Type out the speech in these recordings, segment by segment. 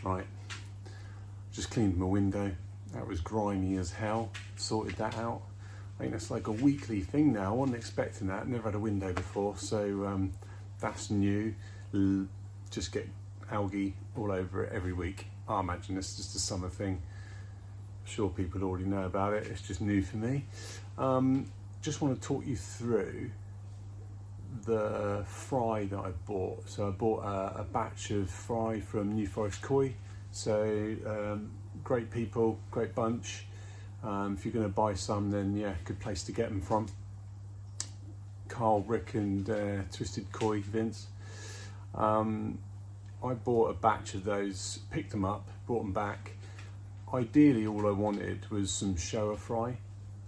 Right, just cleaned my window. That was grimy as hell. Sorted that out. I think that's like a weekly thing now. I wasn't expecting that. Never had a window before, so that's new. Just get algae all over it every week. I imagine it's just a summer thing. I'm sure people already know about it. It's just new for me. Just want to talk you through the fry that I bought. So I bought a batch of fry from New Forest Koi. So great people, great bunch. If you're going to buy some, then yeah, good place to get them from. Carl, Rick and Twisted Koi, Vince. I bought a batch of those, picked them up, brought them back. Ideally all I wanted was some shower fry.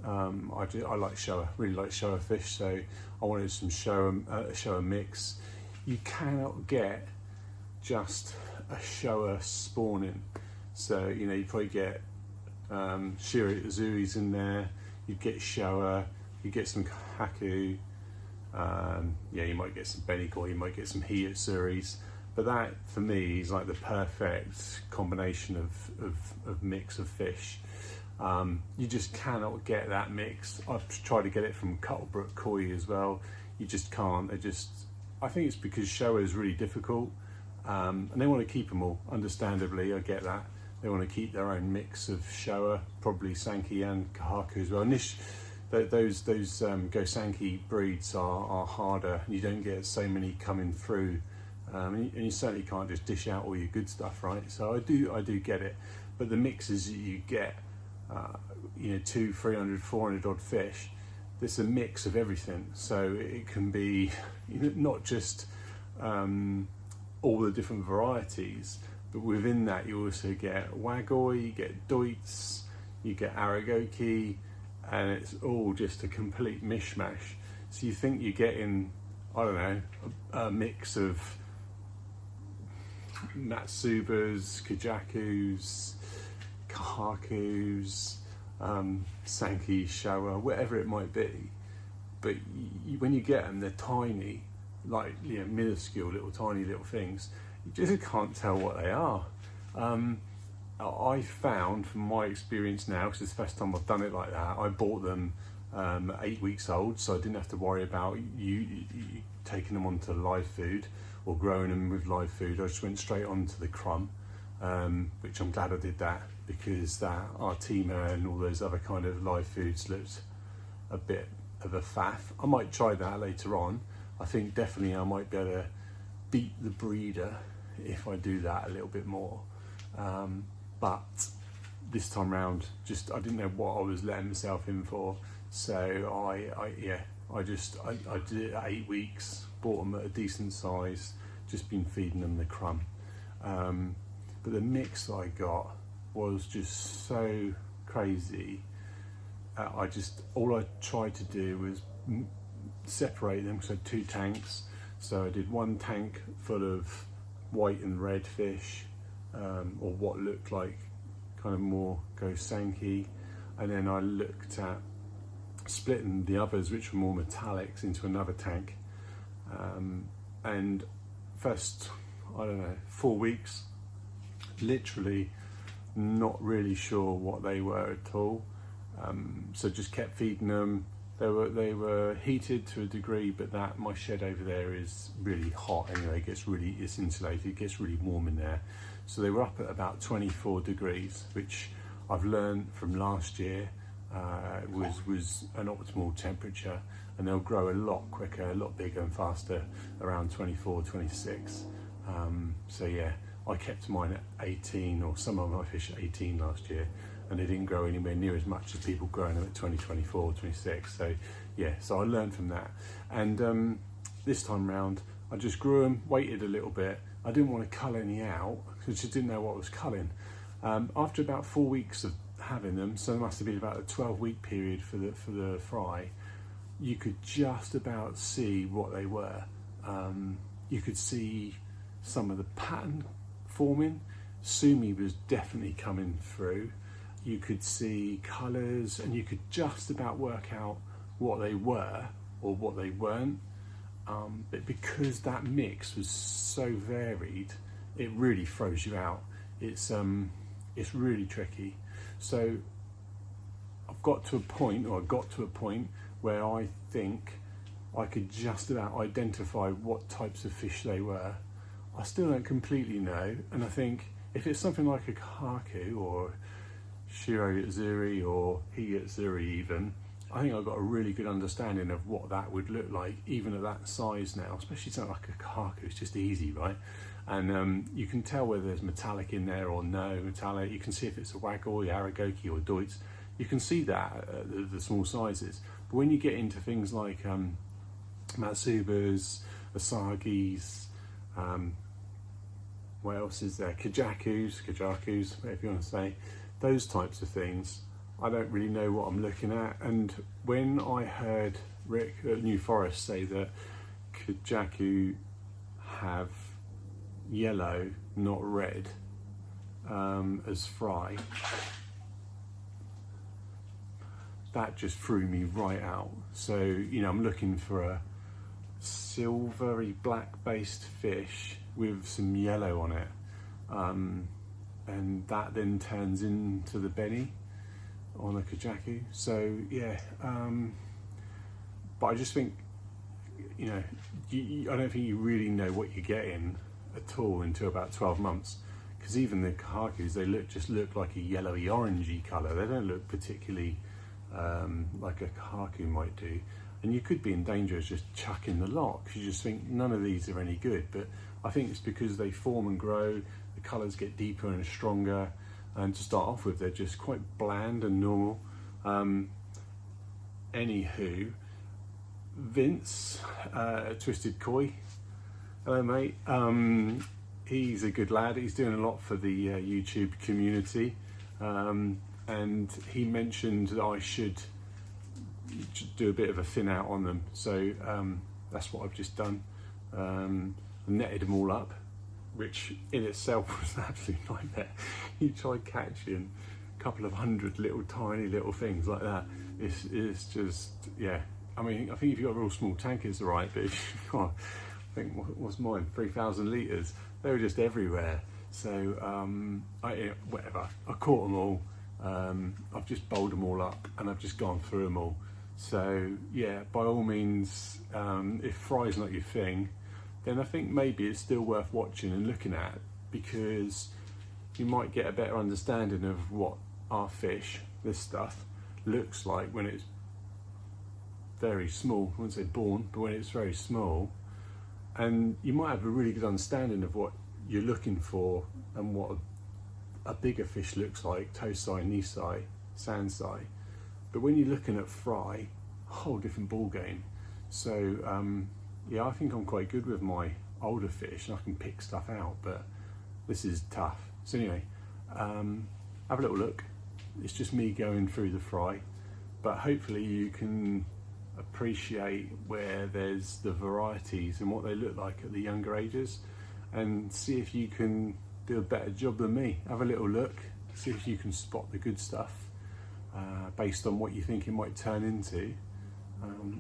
I like shower, really like shower fish, so I wanted some shower mix. You cannot get just a shower spawning, so you know you probably get shiri azuris in there. You get shower, you get some haku. Yeah, you might get some benikoi, you might get some hiatsuris, but that for me is like the perfect combination of mix of fish. You just cannot get that mix. I've tried to get it from Cuttlebrook Koi as well. You just can't. I think it's because shower is really difficult, and they want to keep them all. Understandably, I get that. They want to keep their own mix of shower, probably Sankey and Kahaku as well. And those Go Sankey breeds are harder, and you don't get so many coming through. And you certainly can't just dish out all your good stuff, right? So I do get it, but the mixes that you get, 200, 300, 400 odd fish, there's a mix of everything. So it can be not just all the different varieties, but within that you also get wagoi, you get doits, you get aragoki, and it's all just a complete mishmash. So you think you're getting, I don't know, a mix of Matsubas, Kajakus, Kahakus, Sankey, Showa, whatever it might be. But when you get them, they're tiny, like minuscule little tiny little things. You just can't tell what they are. I found from my experience now, because it's the first time I've done it like that, I bought them 8 weeks old, so I didn't have to worry about you taking them onto live food or growing them with live food. I just went straight onto the crumb, which I'm glad I did that, because that Artima and all those other kind of live foods looked a bit of a faff. I might try that later on. I think definitely I might be able to beat the breeder if I do that a little bit more. But this time round, I didn't know what I was letting myself in for. So I did it at 8 weeks, bought them at a decent size, just been feeding them the crumb. But the mix that I got was just so crazy. All I tried to do was separate them, so I had 2 tanks. So I did 1 tank full of white and red fish, or what looked like kind of more Go Sankey, and then I looked at splitting the others, which were more metallics, into another tank. And first, 4 weeks, literally not really sure what they were at all. So just kept feeding them. They were heated to a degree, but my shed over there is really hot anyway. It's insulated, it gets really warm in there. So they were up at about 24 degrees, which I've learned from last year was an optimal temperature, and they'll grow a lot quicker, a lot bigger and faster around 24, 26. So yeah, I kept mine at 18, or some of my fish at 18 last year, and they didn't grow anywhere near as much as people growing them at 20, 24, 26. So yeah, so I learned from that. And this time round, I just grew them, waited a little bit. I didn't want to cull any out, because I just didn't know what was culling. After about 4 weeks of having them, so there must have been about a 12-week period for the fry, you could just about see what they were. You could see some of the pattern forming. Sumi was definitely coming through. You could see colours, and you could just about work out what they were or what they weren't. But because that mix was so varied, it really throws you out. it's really tricky. So I got to a point where I think I could just about identify what types of fish they were. I still don't completely know, and I think if it's something like a kahaku or shiro-yatsuri or he-yatsuri even, I think I've got a really good understanding of what that would look like, even at that size now, especially something like a kahaku. It's just easy, right? And you can tell whether there's metallic in there or no metallic. You can see if it's a wagoi, aragoki or doits. You can see that at the small sizes. But when you get into things like matsubas, asagis, what else is there? Kajakus, whatever you want to say, those types of things, I don't really know what I'm looking at. And when I heard Rick at New Forest say that Kajaku have yellow, not red, as fry, that just threw me right out. So, you know, I'm looking for a silvery black based fish with some yellow on it, and that then turns into the Benny on a Kajaku. So yeah, but I just think, you know, I don't think you really know what you're getting at all until about 12 months, because even the kahakus, they just look like a yellowy orangey colour. They don't look particularly like a kahaku might do. And you could be in danger of just chucking the lot, because you just think none of these are any good. But I think it's because they form and grow, the colours get deeper and stronger, and to start off with they're just quite bland and normal. Anywho, Vince, Twisted Koi, hello mate, he's a good lad. He's doing a lot for the YouTube community, and he mentioned that I should do a bit of a thin out on them, so that's what I've just done. Netted them all up, which in itself was an absolute nightmare. You try catching a couple of hundred tiny little things like that, it's just, yeah. I mean, I think if you've got a real small tank it's alright, but if you've got, I think, what's mine, 3,000 litres, they were just everywhere. So whatever, I caught them all. I've just bowled them all up and I've just gone through them all. So yeah, by all means, if fry's not your thing, then I think maybe it's still worth watching and looking at, because you might get a better understanding of what our fish, this stuff, looks like when it's very small. I wouldn't say born, but when it's very small. And you might have a really good understanding of what you're looking for and what a bigger fish looks like, tosai, nisai, sansai. But when you're looking at fry, a whole different ball game. So yeah, I think I'm quite good with my older fish and I can pick stuff out, but this is tough. So anyway, have a little look. It's just me going through the fry, but hopefully you can appreciate where there's the varieties and what they look like at the younger ages, and see if you can do a better job than me. Have a little look, see if you can spot the good stuff based on what you think it might turn into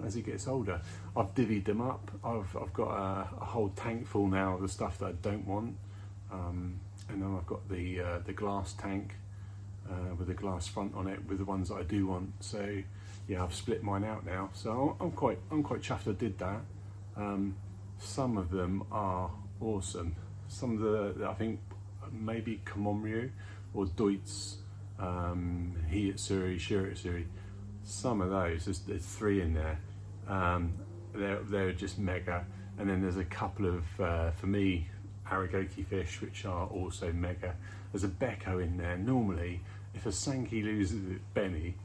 as it gets older. I've divvied them up. I've got a whole tank full now of the stuff that I don't want, and then I've got the glass tank with the glass front on it with the ones that I do want. So yeah, I've split mine out now. So I'm quite chuffed I did that. Some of them are awesome. Some of the I think maybe Komomryu or Deutz, Hiyatsuri, Shiratsuri. Some of those, there's 3 in there. They're just mega. And then there's a couple of, for me, Aragoki fish, which are also mega. There's a Becco in there. Normally, if a Sankey loses its Benny,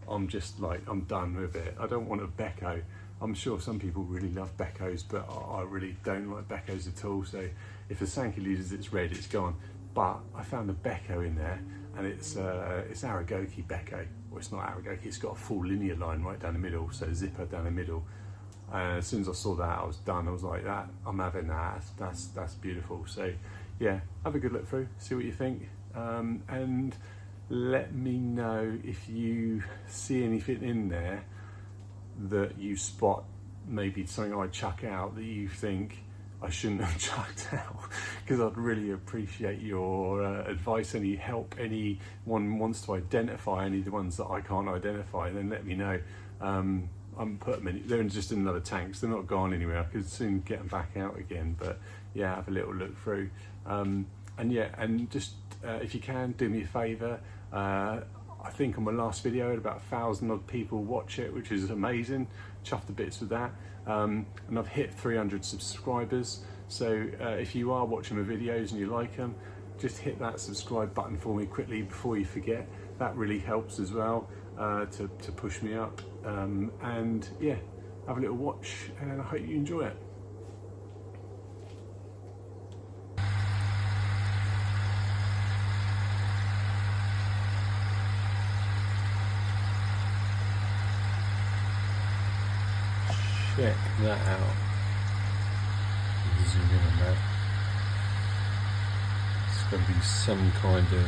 I'm just like, I'm done with it. I don't want a Becco. I'm sure some people really love Beccos, but I really don't like Beccos at all. So if a Sankey loses its red, it's gone. But I found a Becco in there, and it's Aragoki Becco. Well, it's not Aragoki, it's got a full linear line right down the middle, so zipper down the middle. And as soon as I saw that, I was done. I was like, that, I'm having that. That's beautiful. So yeah, have a good look through, see what you think, and let me know if you see anything in there that you spot, maybe something I chuck out that you think I shouldn't have chucked out, because I'd really appreciate your advice. Any help, anyone wants to identify any of the ones that I can't identify, then let me know. I'm put them in, they're just in another tank, so they're not gone anywhere. I could soon get them back out again, but yeah, have a little look through. And yeah, and just if you can, do me a favour. I think on my last video, I had about 1,000 odd people watch it, which is amazing. Chuffed to bits with that. And I've hit 300 subscribers. So if you are watching my videos and you like them, just hit that subscribe button for me quickly before you forget. That really helps as well to push me up. And yeah, have a little watch, and I hope you enjoy it. Check that out. Zoom in on that. It's got to be some kind of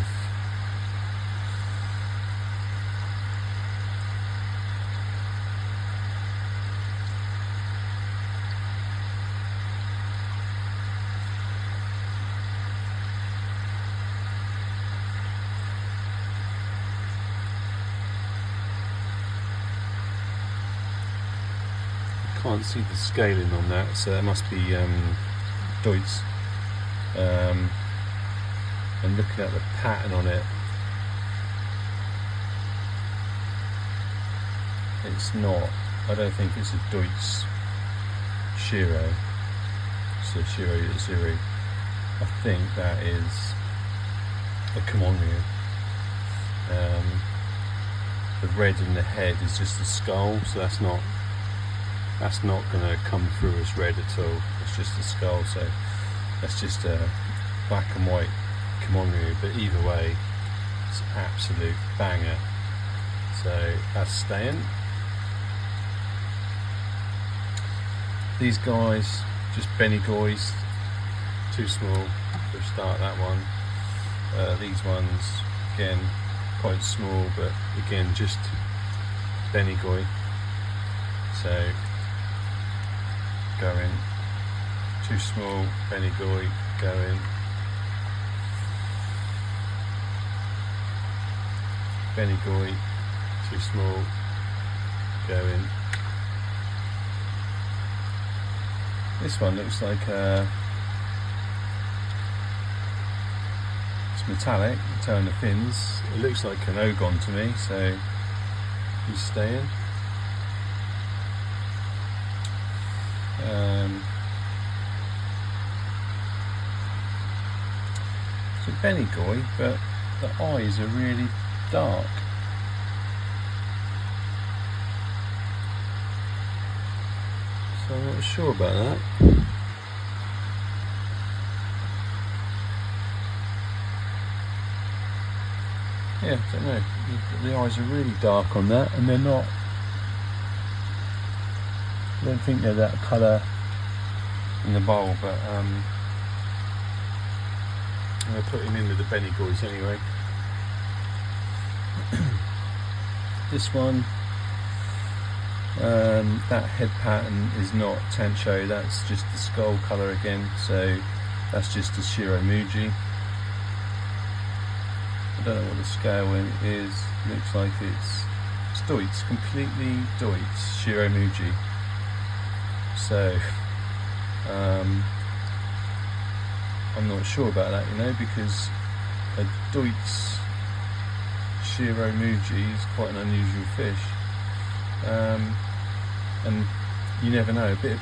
can't see the scaling on that, so that must be Deutz. And looking at the pattern on it, it's not, I don't think it's a Deutz Shiro, so Shiro Zuru. I think that is a Komonryu. The red in the head is just the skull, so that's not going to come through as red at all. It's just a skull, so that's just a black and white Komonryu, but either way it's an absolute banger. So that's staying. These guys, just Benigois, too small to start that one. These ones, again, quite small, but again, just Benigoi. So going too small, Benigoi, going Benigoi, too small, going. This one looks like it's metallic, turn the fins. It looks like an Ogon to me, so he's staying. It's a Benigoi, but the eyes are really dark. So I'm not sure about that. Yeah, I don't know. The eyes are really dark on that, and they're not. I don't think they're that colour in the bowl, but I'm going to put him in with the Benigois anyway. This one, that head pattern is not Tancho, that's just the skull colour again, so that's just a Shiro Muji. I don't know what the scale is, looks like it's Deutz, completely Deutz, Shiro Muji. So I'm not sure about that, you know, because a Deutz Shiro Muji is quite an unusual fish, and you never know, a bit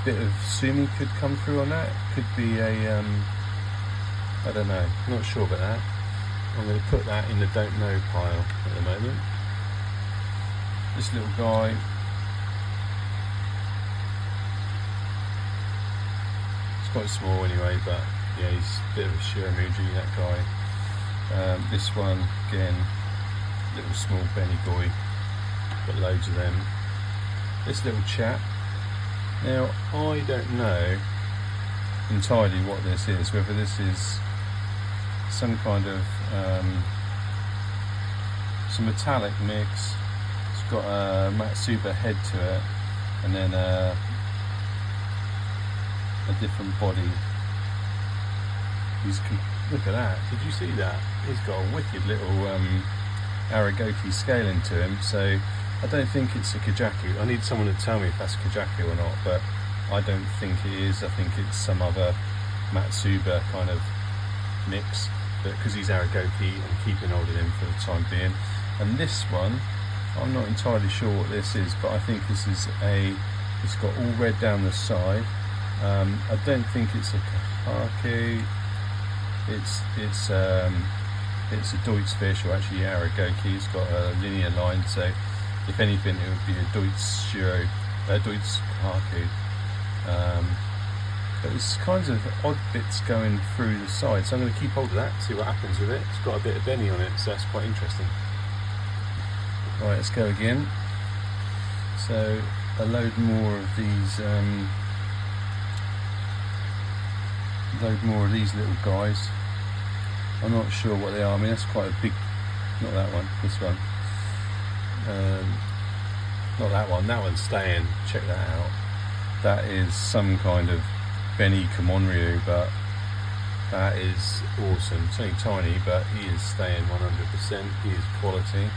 of sumi could come through on that. Could be a I don't know, not sure about that. I'm going to put that in the don't know pile at the moment. This little guy, it's quite small anyway, but yeah, he's a bit of a Shiro Muji, that guy. This one, again, little small Benigoi, got loads of them. This little chap, now I don't know entirely what this is, whether this is some kind of some metallic mix. It's got a Matsuba head to it, and then a different body. Look at that, did you see that? He's got a wicked little Aragoki scaling to him, so I don't think it's a Kajaku. I need someone to tell me if that's Kajaku or not, but I don't think it is. I think it's some other Matsuba kind of mix, but because he's Aragoki, I'm keeping hold of him for the time being. And this one, I'm not entirely sure what this is, but I think this is it's got all red down the side. I don't think it's a Kahaku. It's a Deutz fish, or actually Aragoki. It's got a linear line, so if anything it would be a Deutz Kahaku. But there's kinds of odd bits going through the side, so I'm going to keep hold of that, see what happens with it. It's got a bit of Benny on it, so that's quite interesting. Right, let's go again. So a load more of these little guys. I'm not sure what they are. I mean, that's quite a big, not that one, this one. Not that one, that one's staying, check that out. That is some kind of Benny Kamonryu, but that is awesome. It's only tiny, but he is staying 100%, he is quality.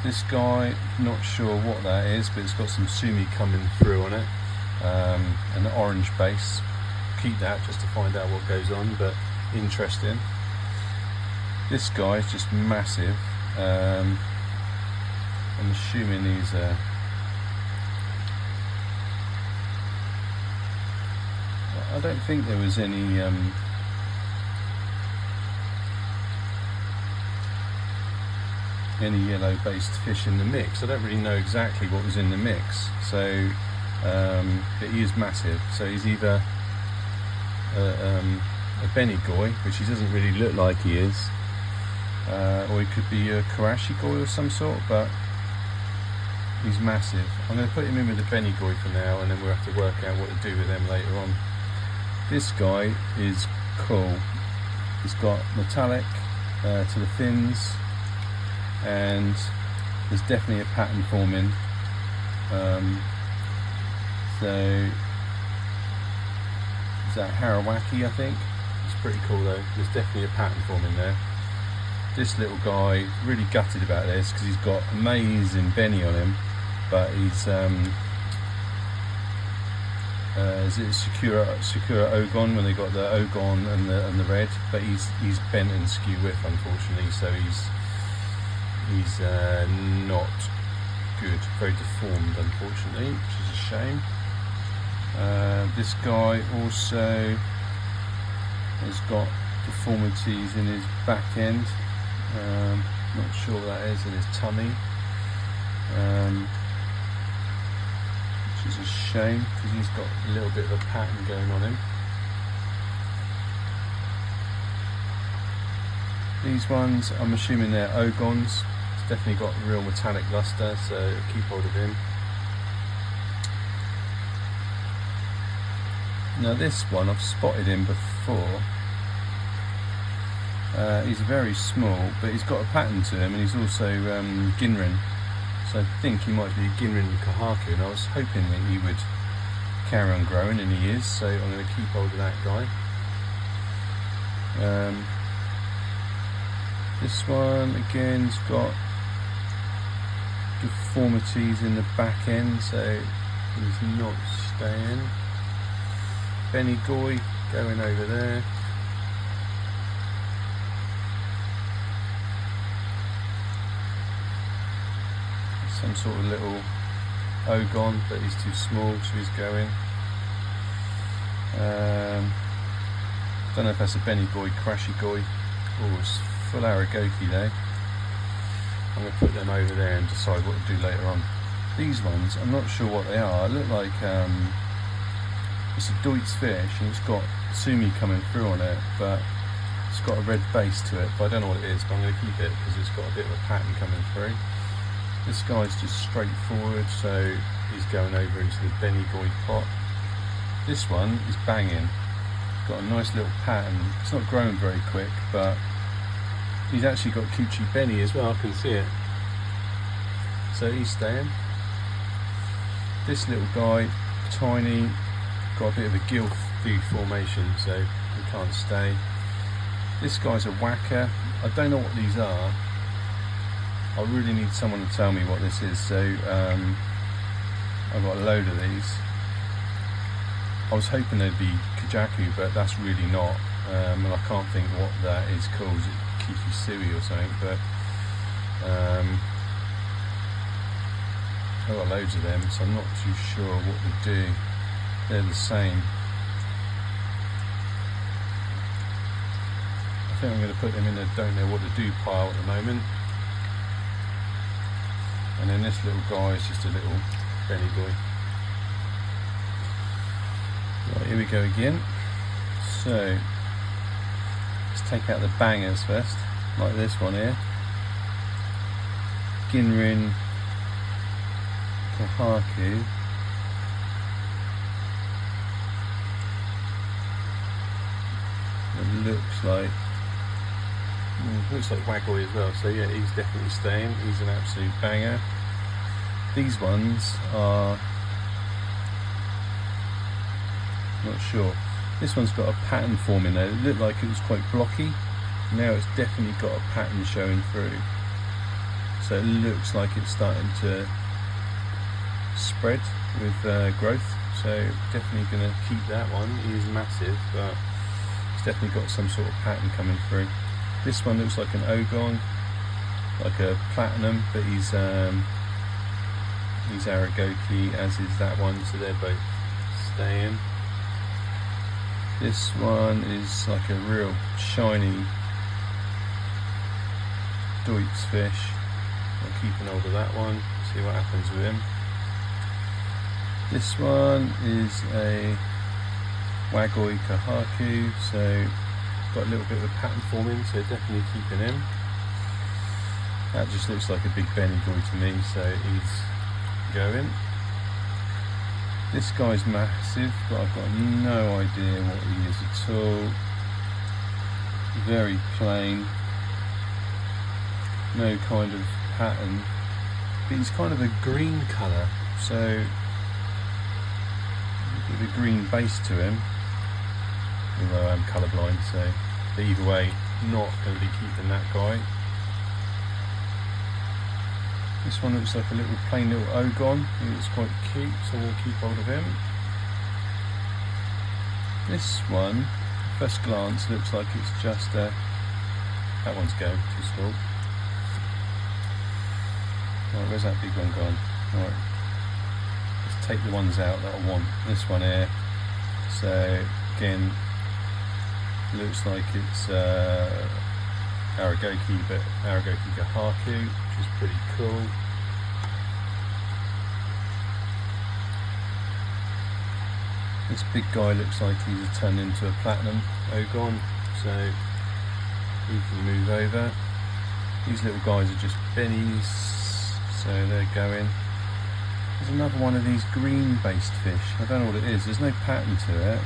This guy, not sure what that is, but it's got some sumi coming through on it, an orange base. Keep that just to find out what goes on, but interesting. This guy is just massive. I'm assuming he's I don't think there was any yellow based fish in the mix. I don't really know exactly what was in the mix, so but he is massive, so he's either a Benigoi, which he doesn't really look like he is, or he could be a Karashigoi of some sort, but he's massive. I'm going to put him in with the Benigoi for now, and then we'll have to work out what to do with them later on. This guy is cool. He's got metallic to the fins, and there's definitely a pattern forming. So is that Harawaki, I think? It's pretty cool though. There's definitely a pattern forming there. This little guy, really gutted about this because he's got amazing Benny on him, but he's is it Sakura Ogon, when they got the Ogon and the red, but he's bent and skew whiff, unfortunately, so he's not good, very deformed, unfortunately, which is a shame. This guy also has got deformities in his back end, not sure what that is, in his tummy, which is a shame because he's got a little bit of a pattern going on him. These ones, I'm assuming they're Ogons. It's definitely got real metallic luster, so keep hold of him. Now this one, I've spotted him before. He's very small, but he's got a pattern to him, and he's also Ginrin. So I think he might be Ginrin Kahaku, and I was hoping that he would carry on growing, and he is, so I'm going to keep hold of that guy. This one again has got deformities in the back end, so he's not staying. Benigoi going over there. Some sort of little Ogon, but he's too small, so he's going. Don't know if that's a Benigoi, Karashigoi. Oh, it's full Aragoki though. I'm going to put them over there and decide what to do later on. These ones, I'm not sure what they are. They look like it's a Deutz fish, and it's got sumi coming through on it, but it's got a red base to it, but I don't know what it is, but I'm going to keep it because it's got a bit of a pattern coming through. This guy's just straightforward, so he's going over into the Benigoi pot. This one is banging. Got a nice little pattern. It's not growing very quick, but he's actually got Kuchi Benny as well, I can see it. So he's staying. This little guy, tiny, got a bit of a gill deformation, so he can't stay. This guy's a whacker. I don't know what these are. I really need someone to tell me what this is. So I've got a load of these. I was hoping they'd be Kajaku, but that's really not. And I can't think what that is called. Is it Kikisui or something? But I've got loads of them, so I'm not too sure what to do. They're the same. I think I'm going to put them in the don't know what to do pile at the moment. And then this little guy is just a little Benny boy. Right, here we go again. So let's take out the bangers first, like this one here. Ginrin Kahaku. It looks like Wagoi as well, so yeah, he's definitely staying. He's an absolute banger. These ones are not sure. This one's got a pattern forming there. It looked like it was quite blocky. Now it's definitely got a pattern showing through. So it looks like it's starting to spread with growth. So definitely going to keep that one. He is massive, but it's definitely got some sort of pattern coming through. This one looks like an Ogon, like a platinum, but he's Aragoki, as is that one, so they're both staying. This one is like a real shiny Deutz fish. I'll keep an hold of that one, see what happens with him. This one is a Wagoi Kahaku, so got a little bit of a pattern forming, so definitely keeping him. That just looks like a big Benny boy to me, so he's going. This guy's massive, but I've got no idea what he is at all. Very plain, no kind of pattern, but he's kind of a green colour, so a bit of a green base to him. Although I'm colourblind, so but either way, not going to be keeping that guy. This one looks like a little plain little Ogon. He looks quite cute, so we'll keep hold of him. This one, first glance, looks like it's just that one's going too small. Right, where's that big one gone? Right, let's take the ones out that I want. This one here. So again, looks like it's Aragoki, but Aragoki Kahaku, which is pretty cool. This big guy looks like he's turned into a platinum Ogon, so he can move over. These little guys are just bennies, so they're going. There's another one of these green based fish. I don't know what it is, there's no pattern to it.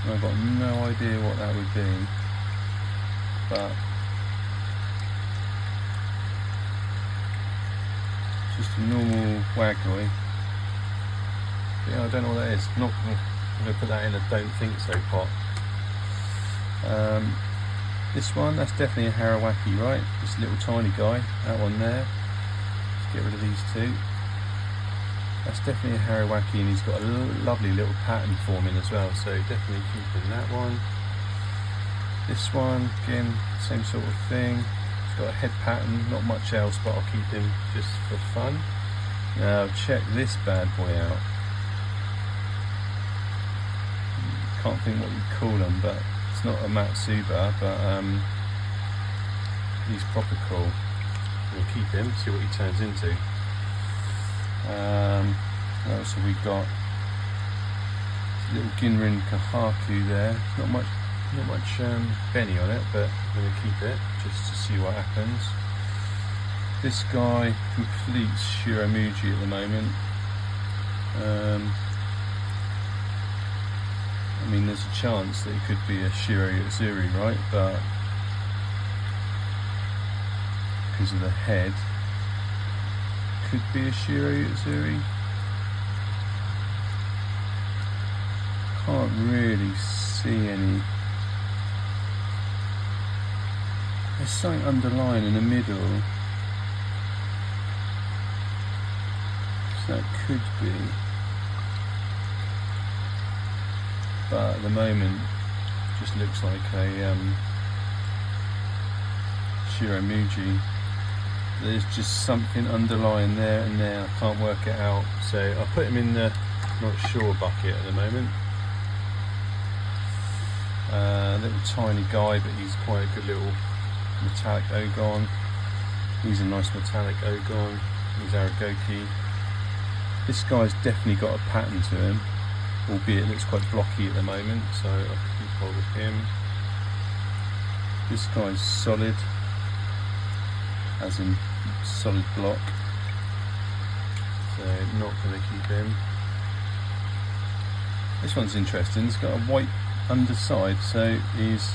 I've got no idea what that would be, but just a normal Wagoi. Yeah, I don't know what that is. I'm going to put that in a don't think so pot. This one, that's definitely a Harawaki, right? This little tiny guy, that one there. Let's get rid of these two. That's definitely a Harawaki, and he's got a lovely little pattern forming as well, so definitely keeping that one. This one, again, same sort of thing. It's got a head pattern, not much else, but I'll keep him just for fun. Now check this bad boy out. Can't think what you'd call him, but it's not a Matsuba, but he's proper cool. We'll keep him, see what he turns into. What else have we got? Little Ginrin Kahaku there. Not much Benny on it, but I'm going to keep it just to see what happens. This guy completes Shiramuji at the moment. I mean, there's a chance that it could be a Shiro Yatsuri, right? But because of the head, could be a Shiro Yatsuri. can't really see any. There's something underlying in the middle, so that could be, but at the moment it just looks like a Shiramugi. There's just something underlying there and there, I can't work it out, so I'll put him in the not sure bucket at the moment. Little tiny guy, but he's quite a good little metallic Ogon. He's a nice metallic Ogon. He's Aragoki. This guy's definitely got a pattern to him, albeit it looks quite blocky at the moment, so I'll keep hold of him. This guy's solid, as in solid block, so not going to keep him. This one's interesting, it's got a white underside, so he's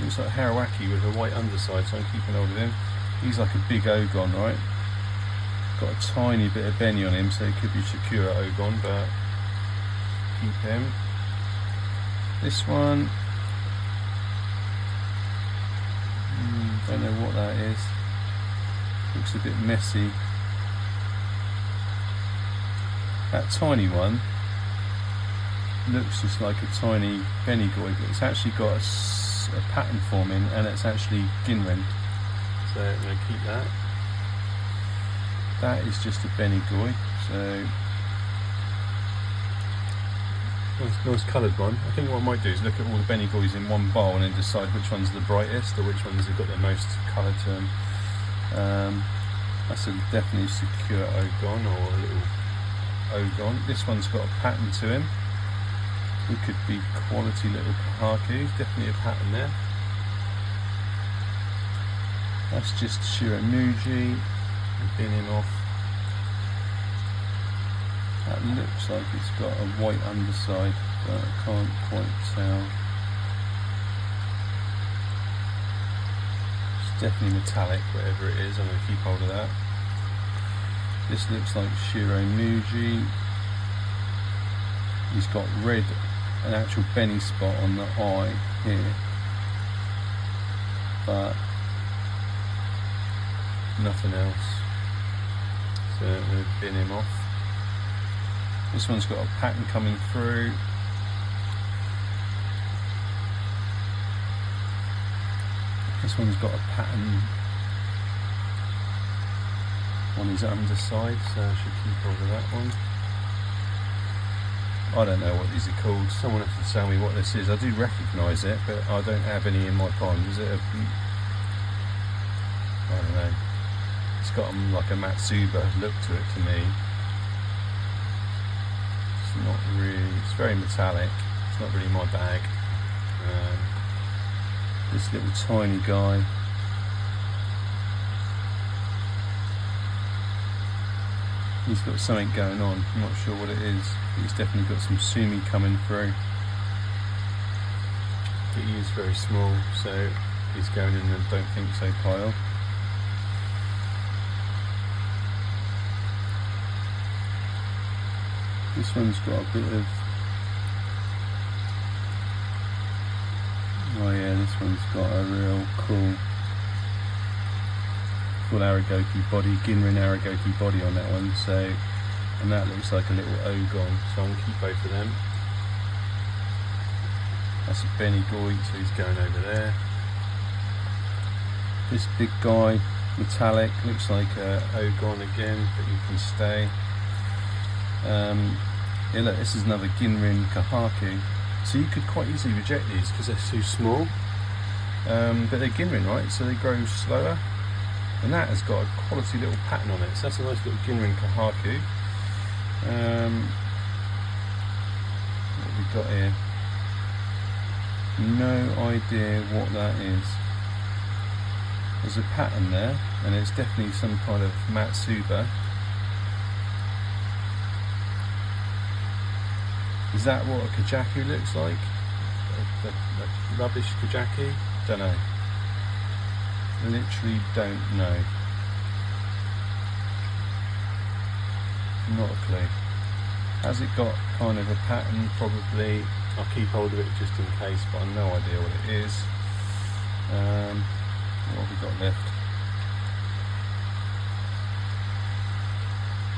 looks like Harawaki with a white underside, so I'm keeping hold of him. He's like a big Ogon, right? Got a tiny bit of Benny on him, so he could be Shakura Ogon, but keep him. This one, don't know what that is. Looks a bit messy. That tiny one looks just like a tiny Benigoi, but it's actually got a pattern forming, and it's actually Ginren. So I'm going to keep that. That is just a Benigoi, so nice coloured one. I think what I might do is look at all the Benigois in one bowl and then decide which one's the brightest or which ones have got the most colour to them. That's definitely secure Ogon, or a little Ogon. This one's got a pattern to him. It could be quality little Kahaku, definitely a pattern there. That's just Shiramugi, bin him off. That looks like it's got a white underside, but I can't quite tell. It's definitely metallic, whatever it is, I'm going to keep hold of that. This looks like Shiramugi. He's got red, an actual Benny spot on the eye here, but nothing else. So I'm going to bin him off. This one's got a pattern coming through. This one's got a pattern on his underside, so I should keep hold of that one. I don't know what these are called. Someone has to tell me what this is. I do recognise it, but I don't have any in my pond. Is it a... I don't know. It's got like a Matsuba look to it to me. It's not really... It's very metallic. It's not really my bag. This little tiny guy. He's got something going on. I'm not sure what it is. But he's definitely got some sumi coming through. But he is very small, so he's going in the don't think so pile. This one's got a bit of... Oh yeah, this one's got a real cool full Aragoki body, Ginren Aragoki body on that one, so, and that looks like a little Ogon, so I'm going to keep both of them. That's a Benigoi, so he's going over there. This big guy, metallic, looks like a Ogon again, but you can stay. Yeah, look, this is another Ginren Kahaku. So you could quite easily reject these because they're too small. But they're Ginren, right? So they grow slower. And that has got a quality little pattern on it. So that's a nice little Ginren Kahaku. What have we got here? No idea what that is. There's a pattern there, and it's definitely some kind of Matsuba. Is that what a Kajaku looks like? A rubbish Kajaku? Don't know. Literally don't know. Not a clue. Has it got kind of a pattern? Probably. I'll keep hold of it just in case, but I've no idea what it is. What have we got left?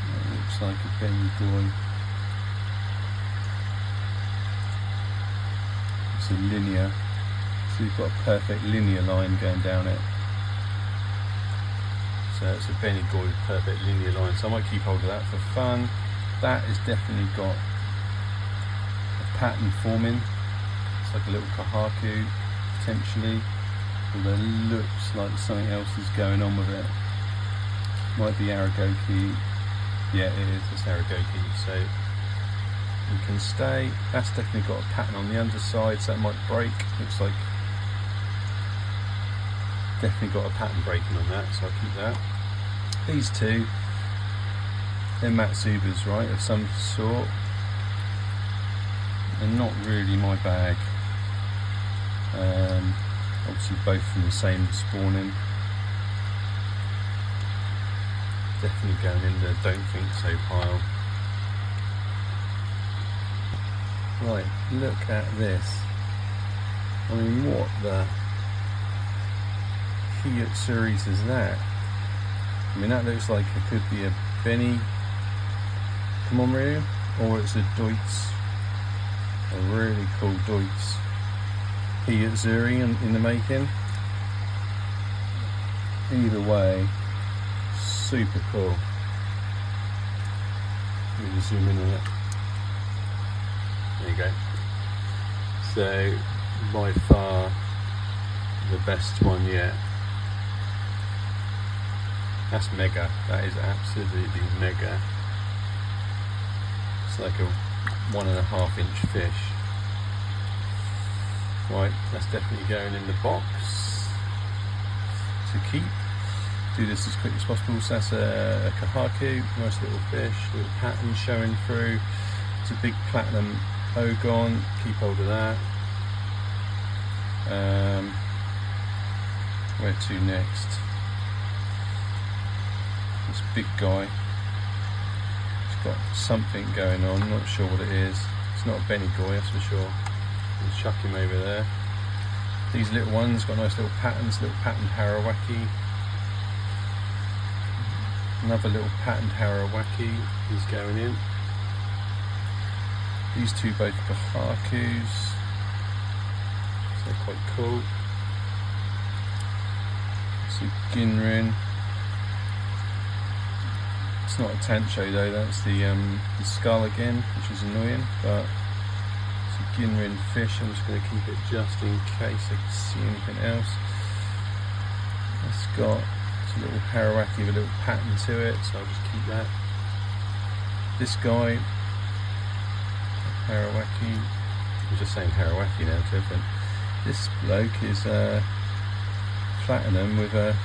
It looks like a Benny Goy. It's a linear, so you've got a perfect linear line going down it. So it's a Benny Goy with perfect linear line. So I might keep hold of that for fun. That has definitely got a pattern forming. It's like a little kahaku, potentially. Although it looks like something else is going on with it. Might be Aragoki. Yeah, it is. It's Aragoki. So we can stay. That's definitely got a pattern on the underside, so that might break. Looks like definitely got a pattern breaking on that, so I'll keep that. These two, they're Matsubas, right, of some sort. They're not really my bag. Obviously both from the same spawning. Definitely going in the don't think so pile. Right, look at this. I mean, what the Kiyotsuris is that? I mean, that looks like it could be a Benny Komoreru, or it's a Deutz, a really cool Deutz Kiyotsuri in the making. Either way, super cool. Let me zoom in on it. There you go. So, by far the best one yet. That's mega. That is absolutely mega. It's like a 1.5 inch fish. Right, that's definitely going in the box to keep. Do this as quick as possible. So that's a kahaku, nice little fish, little pattern showing through. It's a big platinum ogon. Keep hold of that. Where to next? This big guy. It's got something going on. Not sure what it is. It's not a Benny Goy, that's for sure. We'll chuck him over there. These little ones got nice little patterns. Little patterned Harawaki. Another little patterned Harawaki is going in. These two both kahakus. So quite cool. It's a Ginrin. It's not a Tancho though, that's the skull again, which is annoying, but it's a Ginrin fish. I'm just going to keep it just in case I can see anything else. It's got a little Harawaki with a little pattern to it, so I'll just keep that. This guy, Harawaki, I'm just saying Harawaki now to everything. This bloke is platinum with a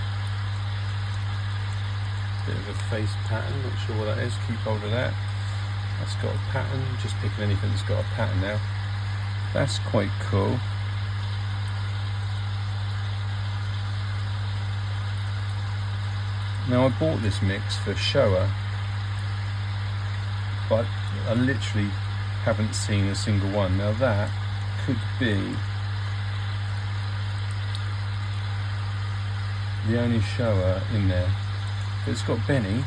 bit of a face pattern, not sure what that is. Keep hold of that. That's got a pattern, just picking anything that's got a pattern now. That's quite cool. Now I bought this mix for Showa, but I literally haven't seen a single one. Now that could be the only Showa in there. But it's got Benny,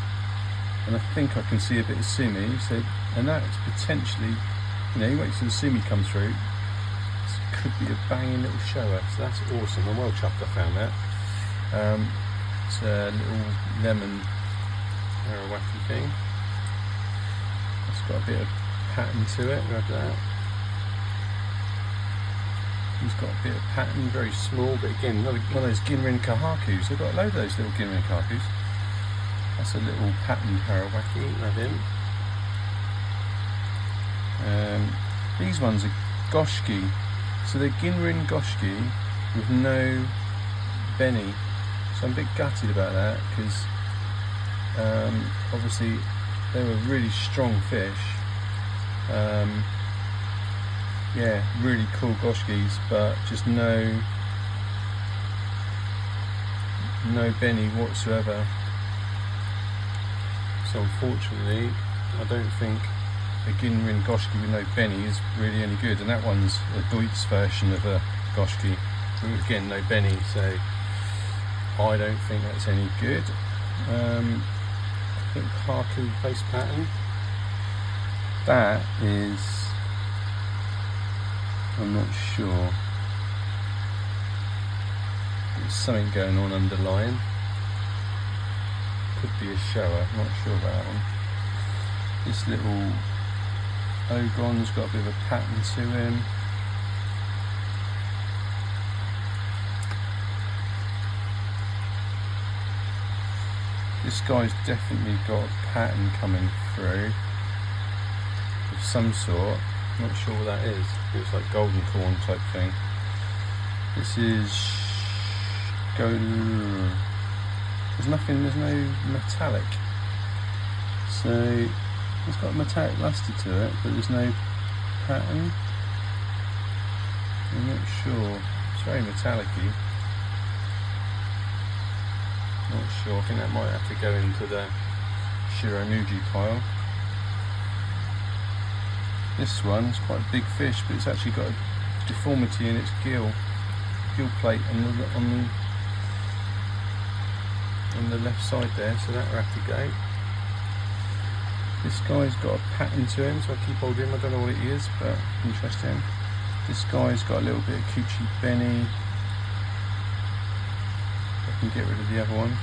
and I think I can see a bit of Sumi, so, and that's potentially, you know, you wait till the Sumi comes through, this could be a banging little Showa, so that's awesome. I'm well chuffed I found that. It's a little lemon Harawaki thing. It's got a bit of pattern to it, grab that. He's got a bit of pattern, very small, but again, another one of those Ginrin kahakus. They've got a load of those little Ginrin kahakus. That's a little patterned Harawaki, have him. These ones are Goshki. So they're Ginrin Goshki with no Benny. So I'm a bit gutted about that because obviously they were really strong fish. Yeah, really cool Goshkis, but just no Benny whatsoever. So unfortunately, I don't think a Ginrin Goshki with no Benny is really any good, and that one's a Deutz version of a Goshki, but again no Benny, so I don't think that's any good. Little Haku face pattern. That is, I'm not sure. There's something going on underlying. Could be a shower, I'm not sure about that one. This little Ogon's got a bit of a pattern to him. This guy's definitely got a pattern coming through of some sort. I'm not sure what that is. It's like golden corn type thing. This is there's no metallic. So it's got a metallic luster to it, but there's no pattern. I'm not sure. It's very metallic-y. Not sure. I think that might have to go into the Shiramuji pile. This one's quite a big fish, but it's actually got a deformity in its gill plate on the left side there, so that will have to go. This guy's got a pattern to him, so I keep holding him. I don't know what it is, but interesting. This guy's got a little bit of Kuchi Benny. I can get rid of the other one.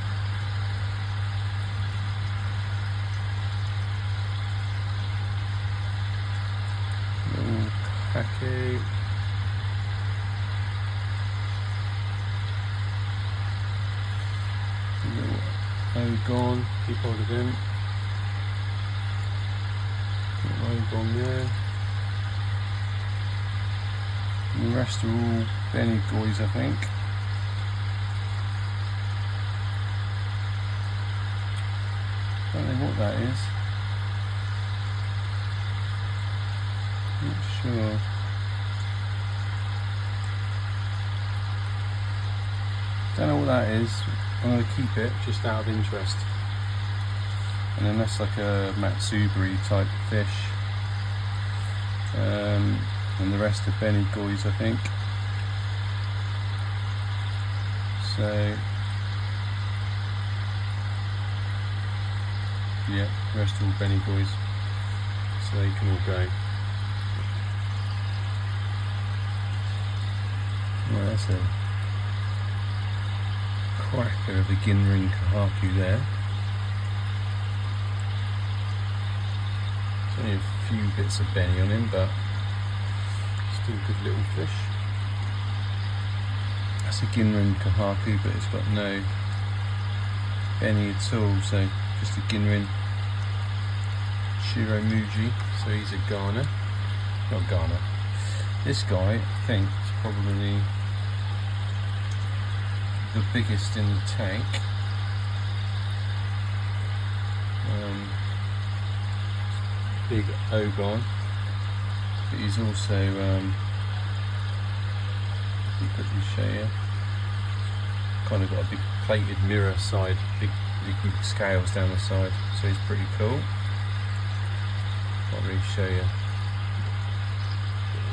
Little Kake. Little Ogon, keep hold of him. Little Ogon there. And the rest are all Benny Goys, I think. I don't know what that is. Not sure. Don't know what that is. I'm going to keep it just out of interest. And then that's like a Matsuburi type fish. And the rest are Benny Goys, I think. So yeah, the rest are all Benny Goys, so they can all go. Well, that's a cracker of a Ginrin Kahaku there. There's only a few bits of Benny on him, but still a good little fish. That's a Ginrin Kahaku, but it's got no Benny at all, so just a Ginrin Shiramuji, so he's a Ghana. Not Ghana. This guy, I think, is probably the biggest in the tank. Big Ogon, but he's also, let me quickly show you, kind of got a big plated mirror side, big scales down the side, so he's pretty cool. Can't really show you.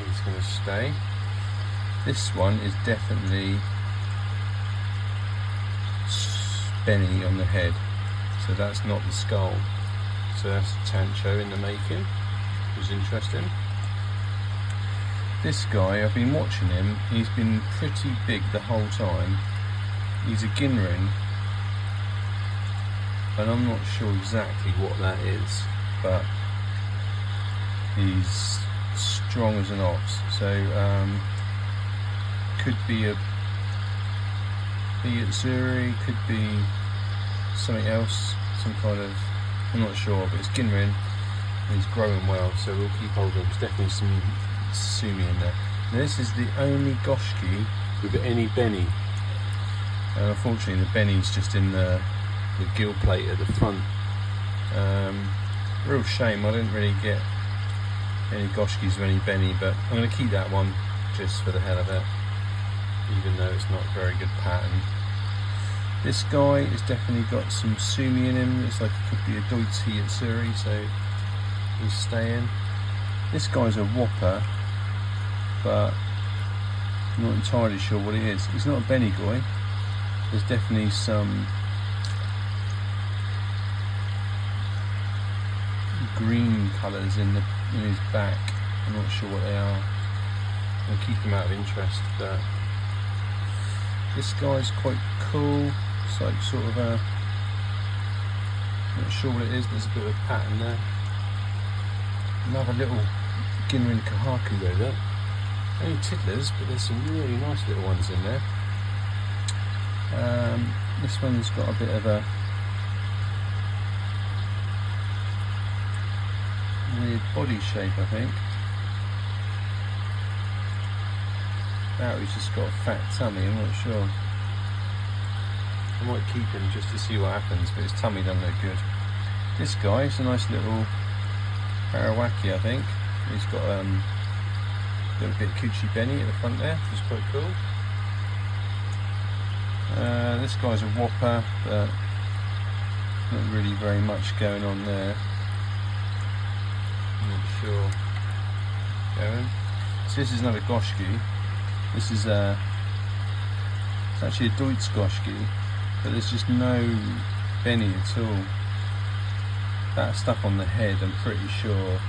He's going to stay. This one is definitely Benny on the head, so that's not the skull. So that's Tancho in the making, which is interesting. This guy, I've been watching him, he's been pretty big the whole time. He's a Ginrin, and I'm not sure exactly what that is, but he's strong as an ox, so could be a Yatsuri, could be something else, some kind of, I'm not sure, but it's Ginrin and he's growing well, so we'll keep hold of him. There's definitely some Sumi in there. Now, this is the only Goshki with any Benny, and unfortunately the Benny's just in the gill plate at the front. Real shame, I didn't really get any Goshkis with any Benny, but I'm going to keep that one just for the hell of it, even though it's not a very good pattern. This guy has definitely got some Sumi in him. It's like it could be a Deutz Yatsuri, so and staying. This guy's a whopper, but I'm not entirely sure what it is. He's not a Bennygoy. There's definitely some green colours in his back. I'm not sure what they are. I'll keep him out of interest, but this guy's quite cool. It's like sort of a, not sure what it is, there's a bit of a pattern there. Another little Ginrin Kahaku though, look. Only tiddlers, but there's some really nice little ones in there. This one's got a bit of a weird body shape, I think. That he's just got a fat tummy, I'm not sure. I might keep him just to see what happens, but his tummy doesn't look good. This guy is a nice little Arawaki, I think. He's got a little bit of Coochie Benny at the front there, which is quite cool. This guy's a whopper, but not really very much going on there. I'm not sure. Going. So this is another Goshki. This is it's actually a Deutsch Goshki, but there's just no Benny at all. That stuff on the head, I'm pretty sure,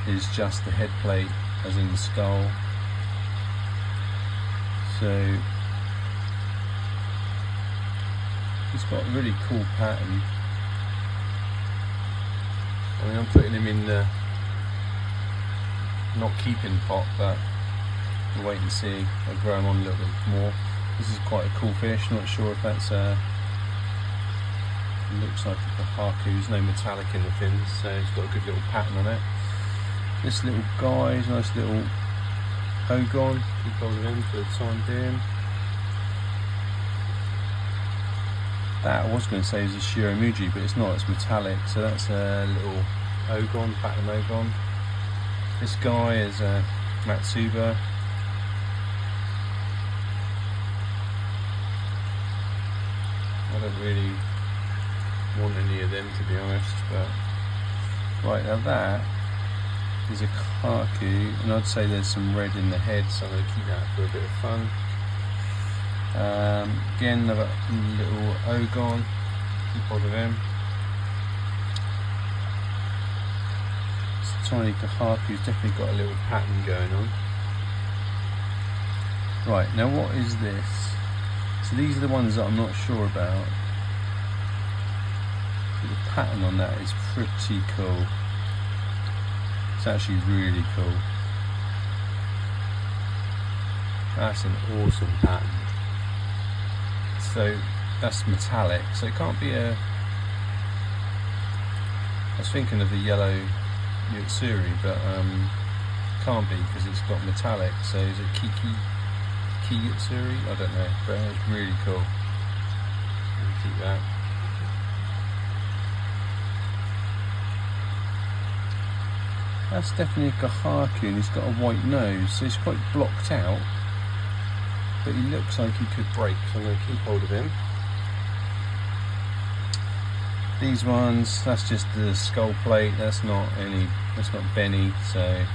is just the head plate, as in the skull. So he's got a really cool pattern. I mean, I'm putting him in the not keeping pot, but we'll wait and see. I'll grow him on a little bit more. This is quite a cool fish. Not sure if that's looks like a Kahaku. There's no metallic in the fins, so it's got a good little pattern on it. This little guy is a nice little Ogon. Keep hold of him for the time being. That I was going to say is a Shiramuji, but it's not, it's metallic, so that's a little Ogon, pattern Ogon. This guy is a Matsuba. I don't really want any of them, to be honest, but right, now that is a Kahaku, and I'd say there's some red in the head, so I'm going to keep that for a bit of fun. Again, another little Ogon, keep hold of him. This tiny Kahaku's definitely got a little pattern going on. Right, now what is this? So these are the ones that I'm not sure about. But the pattern on that is pretty cool. It's actually really cool. That's an awesome pattern. So that's metallic, so it can't be a... I was thinking of the yellow Yutsuri, but can't be because it's got metallic. So is it Ki Yutsuri? I don't know, but it's really cool. I'll keep that. That's definitely a Kahaku, and he's got a white nose, so he's quite blocked out. But he looks like he could break, so I'm going to keep hold of him. These ones, that's just the skull plate, that's not Benny, so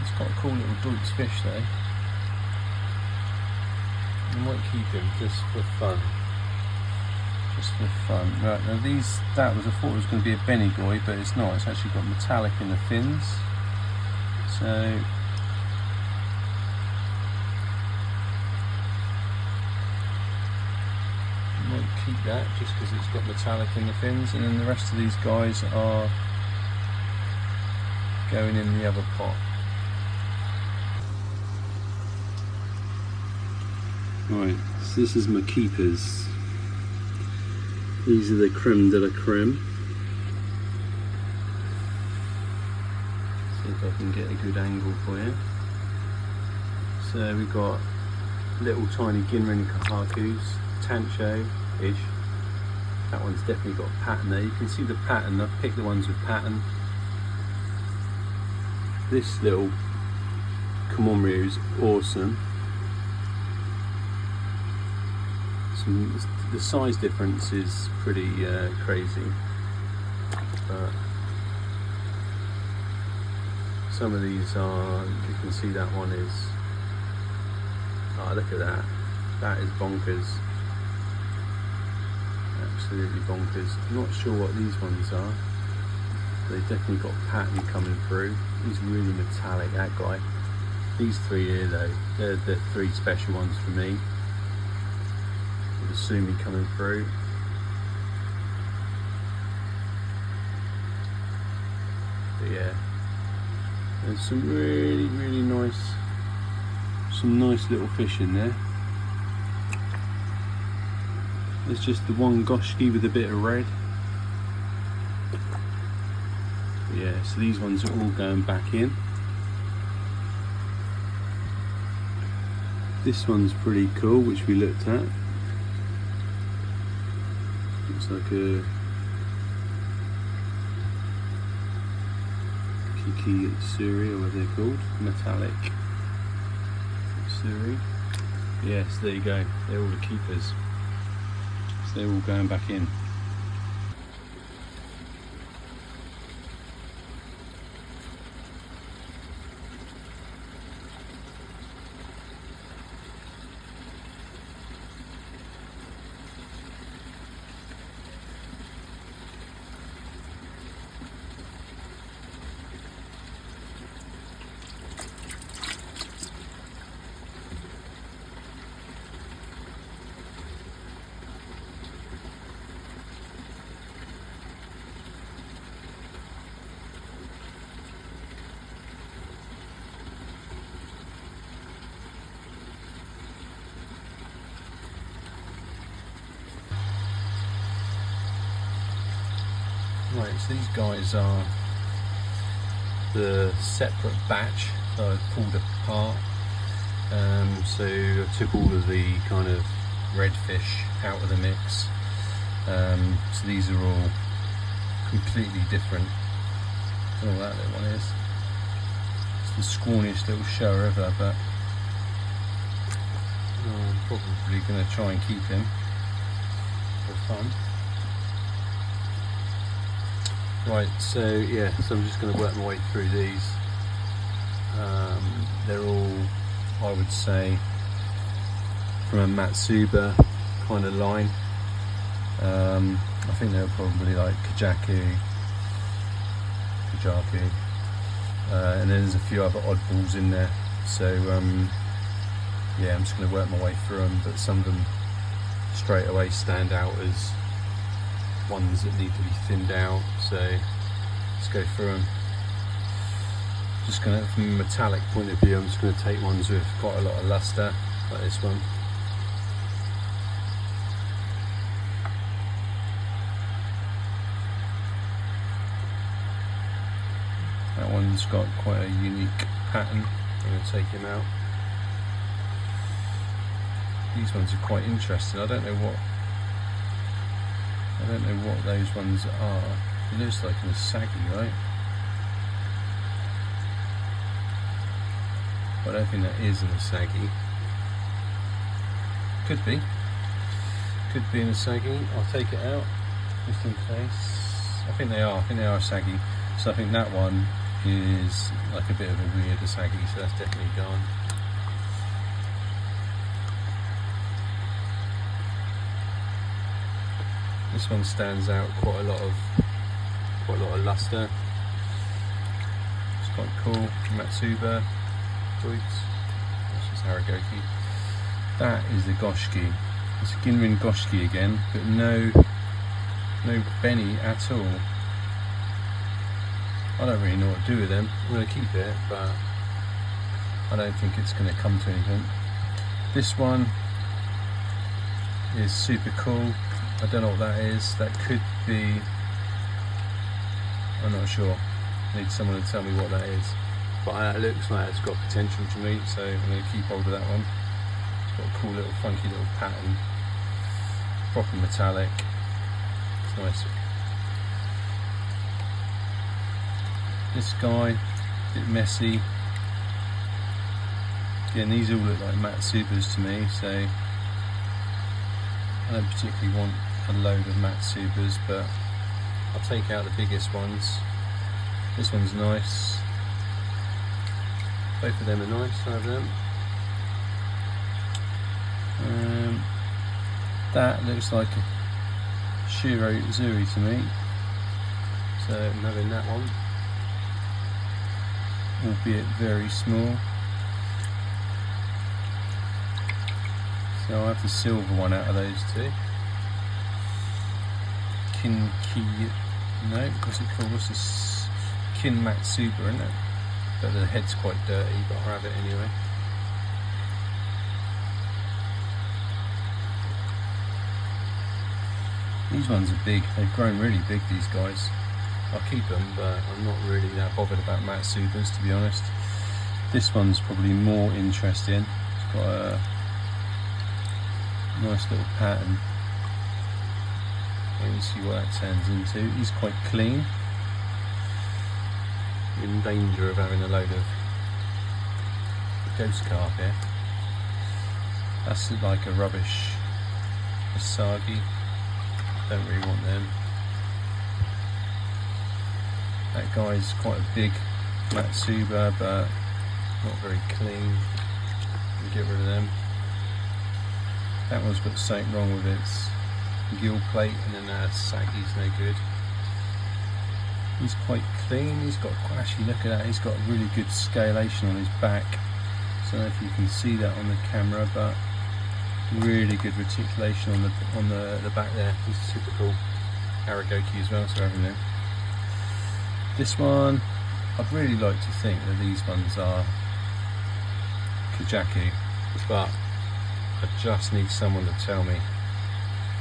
it's got a cool little Deutsch fish though. I might keep him just for fun. Just for fun. Right, now these, I thought it was going to be a Bennygoy, but it's not. It's actually got metallic in the fins. So I might keep that just because it's got metallic in the fins, and then the rest of these guys are going in the other pot. Right, so this is my keepers. These are the creme de la creme. See if I can get a good angle for you. So we've got little tiny Ginrin Kahakus, Tancho-ish. That one's definitely got a pattern there. You can see the pattern. I've picked the ones with pattern. this little commemorative is awesome. The size difference is pretty crazy, but some of these are, you can see that one is, oh look at that, that is bonkers, absolutely bonkers. I'm not sure what these ones are. They've definitely got pattern coming through. He's really metallic, that guy. These three here though, they're the three special ones for me. With the Sumi coming through. But yeah, there's some really nice, some nice little fish in there. There's just the one goshki with a bit of red. But yeah, so these ones are all going back in. This one's pretty cool, which we looked at. Looks like a Kiki Suri, or what they're called, metallic Suri. Yes, there you go. They're all the keepers. So they're all going back in. Right, so these guys are the separate batch that I've pulled apart. So I took all of the kind of redfish out of the mix. So these are all completely different. I don't know what that little one is. It's the scrawniest little show ever, but I'm probably going to try and keep him for fun. Right, so yeah, so I'm just going to work my way through these. They're all, I would say, from a Matsuba kind of line. I think they're probably like Kajaku, and then there's a few other oddballs in there. So yeah, I'm just going to work my way through them, but some of them straight away stand out as ones that need to be thinned out, so let's go through them. Just going to, from a metallic point of view, I'm just going to take ones with quite a lot of luster, like this one. That one's got quite a unique pattern. I'm going to take him out. These ones are quite interesting. I don't know what those ones are. It looks like a saggy, right? But I don't think that is in a saggy. Could be. Could be in a saggy. I'll take it out just in case. I think they are. I think they are a saggy. So I think that one is like a bit of a weird saggy. So that's definitely gone. This one stands out quite a lot of luster. It's quite cool. Matsuba joints. That's just Haragoki. That is the Goshki. It's a Ginrin Goshki again, but no Benny at all. I don't really know what to do with them. I'm going to keep it, but I don't think it's going to come to anything. This one is super cool. I don't know what that is. That could be, I'm not sure. I need someone to tell me what that is. But it looks like it's got potential to me, so I'm going to keep hold of that one. It's got a cool little funky little pattern. Proper metallic. It's nice. This guy, bit messy. Again, these all look like Matsubas to me, so I don't particularly want a load of Matsubas, but I'll take out the biggest ones. This one's nice. Both of them are nice, I have them. That looks like a Shiro Zuri to me, so I'm having that one, albeit very small. So I'll have the silver one out of those two. What's it called? What's this? Kin Matsuba, isn't it? But the head's quite dirty, but I'll have it anyway. These ones are big, they've grown really big, these guys. I'll keep them, but I'm not really that bothered about Matsubas, to be honest. This one's probably more interesting. It's got a nice little pattern. You can see what that turns into. He's quite clean. In danger of having a load of ghost carp here. That's like a rubbish Asagi. Don't really want them. That guy's quite a big Matsuba, but not very clean. We'll get rid of them. That one's got something wrong with its gill plate, and then Asagi's no good. He's quite clean. He's got, actually look at that, he's got really good scalation on his back. I don't know if you can see that on the camera, but really good reticulation on the back there. He's typical Aragoki as well, so having them. This one, I'd really like to think that these ones are Kajaku, but I just need someone to tell me.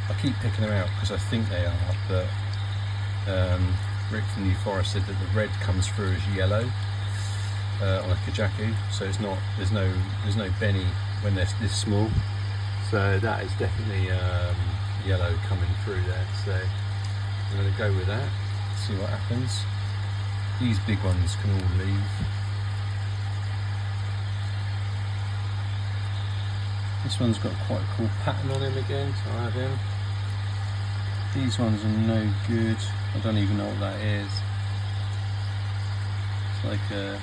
I keep picking them out because I think they are, but Rick from New Forest said that the red comes through as yellow on a Kajaku, so it's not. There's no Benny when they're this small. So that is definitely yellow coming through there. So I'm going to go with that. See what happens. These big ones can all leave. This one's got quite a cool pattern on him again, so I have him. These ones are no good. I don't even know what that is. It's like it's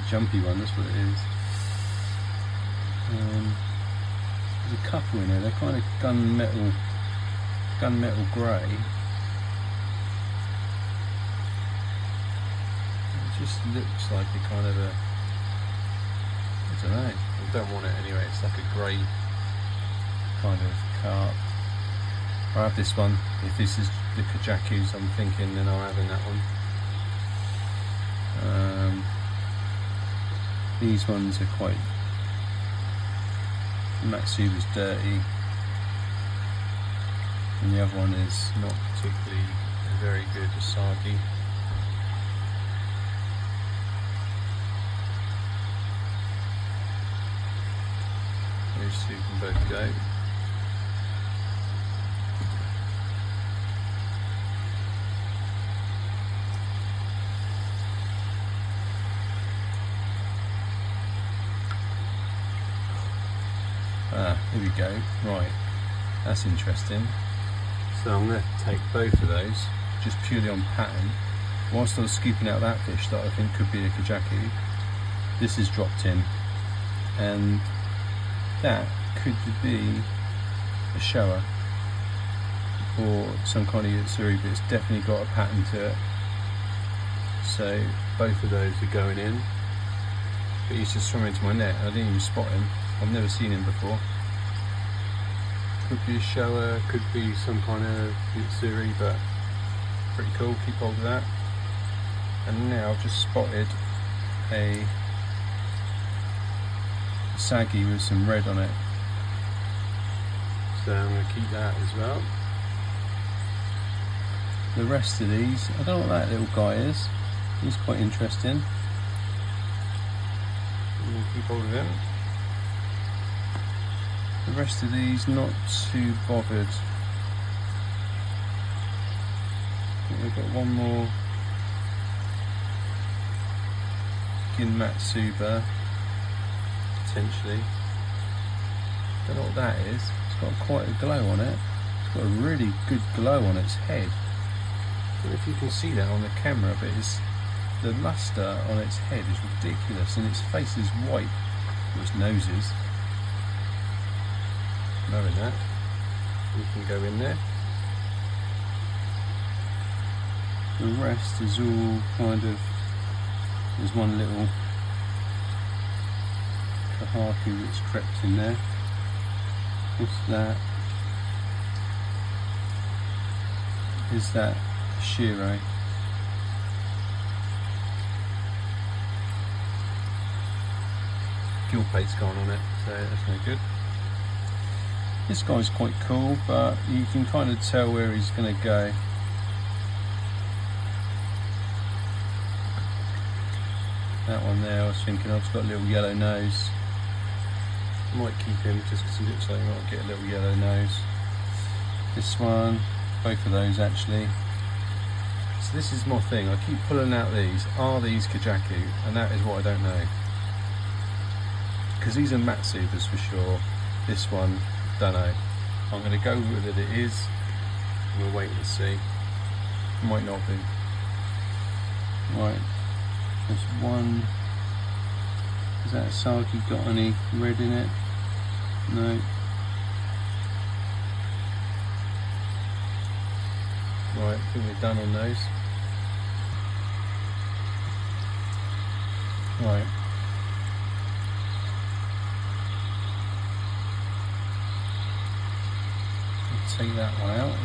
a jumpy one, that's what it is. There's a couple in there, they're kind of gunmetal grey. It just looks like a kind of a, I don't know, I don't want it anyway, it's like a grey kind of carp. I'll have this one. If this is the Kajakus I'm thinking, then I'll have in that one. These ones are quite, Matsuba's dirty, and the other one is not particularly a very good Asagi. Those two can both go. Here we go. Right, that's interesting. So I'm going to take both of those, just purely on pattern. Whilst I was scooping out that fish that I think could be a Kajaku, this is dropped in, and that could be a Showa or some kind of Yatsuri, but it's definitely got a pattern to it. So both of those are going in. But he's just swum into my net. I didn't even spot him. I've never seen him before. Could be a Showa, could be some kind of Yatsuri, but pretty cool. Keep hold of that. And now I've just spotted a Asagi with some red on it. So I'm going to keep that as well. The rest of these, I don't know what that little guy is. He's quite interesting. We'll keep hold of him. The rest of these, not too bothered think we've got one more Ginmatsuba, potentially. Don't know what that is. It's got quite a glow on it. It's got a really good glow on its head. I don't know if you can see that on the camera, but the luster on its head is ridiculous, and its face is white, or its nose is. Knowing that, we can go in there. The rest is all kind of, there's one little Kahaku that's crept in there. What's that? Is that Shiro? Gill plate's gone on it, so that's no good. This guy's quite cool, but you can kind of tell where he's going to go. That one there, I was thinking I've got a little yellow nose. I might keep him just because he looks like he might get a little yellow nose. This one, both of those actually. So this is my thing, I keep pulling out these. Are these Kajaku? And that is what I don't know. Because these are Matsubas for sure. This one, don't know. I'm going to go with it, it is. We'll wait and see. Might not be. Right. There's one. Has that Sagi got any red in it? No. Right, I think we're done on those. Right. I'll take that one out.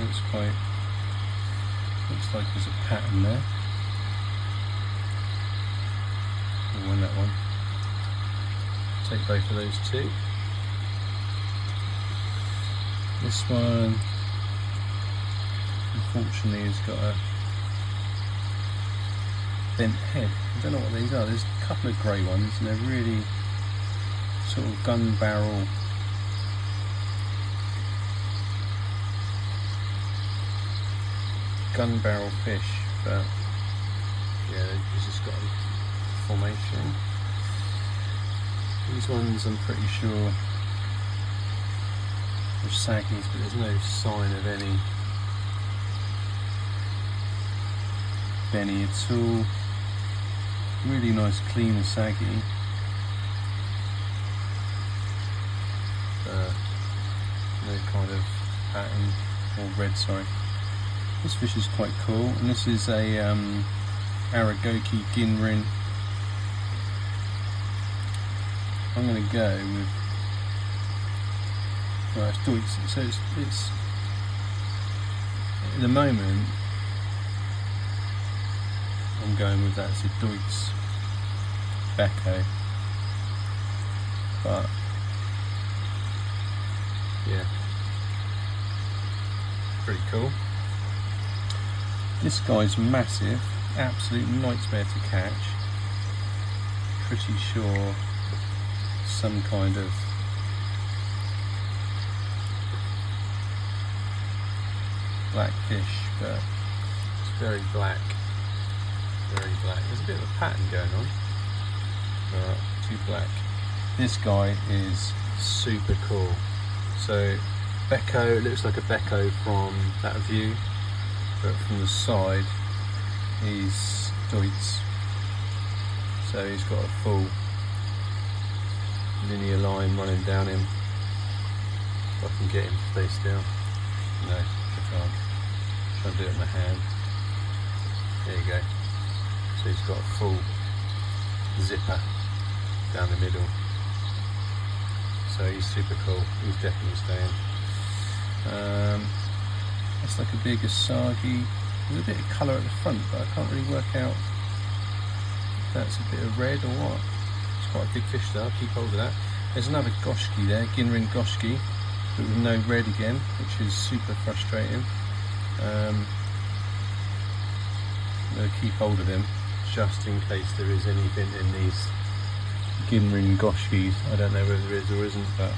Looks like there's a pattern there. We'll win that one. Take both of those two. This one, unfortunately, has got a bent head. I don't know what these are. There's a couple of grey ones, and they're really sort of gun barrel. Gun barrel fish, but yeah, they've just got a formation. These ones I'm pretty sure are saggies, but there's no sign of any benny at all. Really nice clean saggy. No kind of pattern or red, sorry. This fish is quite cool, and this is a Aragoki Ginrin. I'm going to go with, well, it's Deutz. So it's at the moment I'm going with that. It's a Deutz Becco, but yeah, pretty cool. This guy's massive, absolute nightmare to catch. Pretty sure some kind of black fish, but it's very black, very black. There's a bit of a pattern going on, but too black. This guy is super cool. So Becco, it looks like a Becco from that view, but from the side he's Deutz. So he's got a full linear line running down him. If I can get him to stay still. No, I can't. Try and do it with my hand. There you go. So he's got a full zipper down the middle. So he's super cool. He's definitely staying. That's like a big Asagi. There's a bit of colour at the front, but I can't really work out if that's a bit of red or what. It's quite a big fish though, I'll keep hold of that. There's another Goshki there, Ginrin Goshki, but with no red again, which is super frustrating. I'm going to keep hold of him, just in case there is anything in these Ginrin Goshkis. I don't know whether there is or isn't, but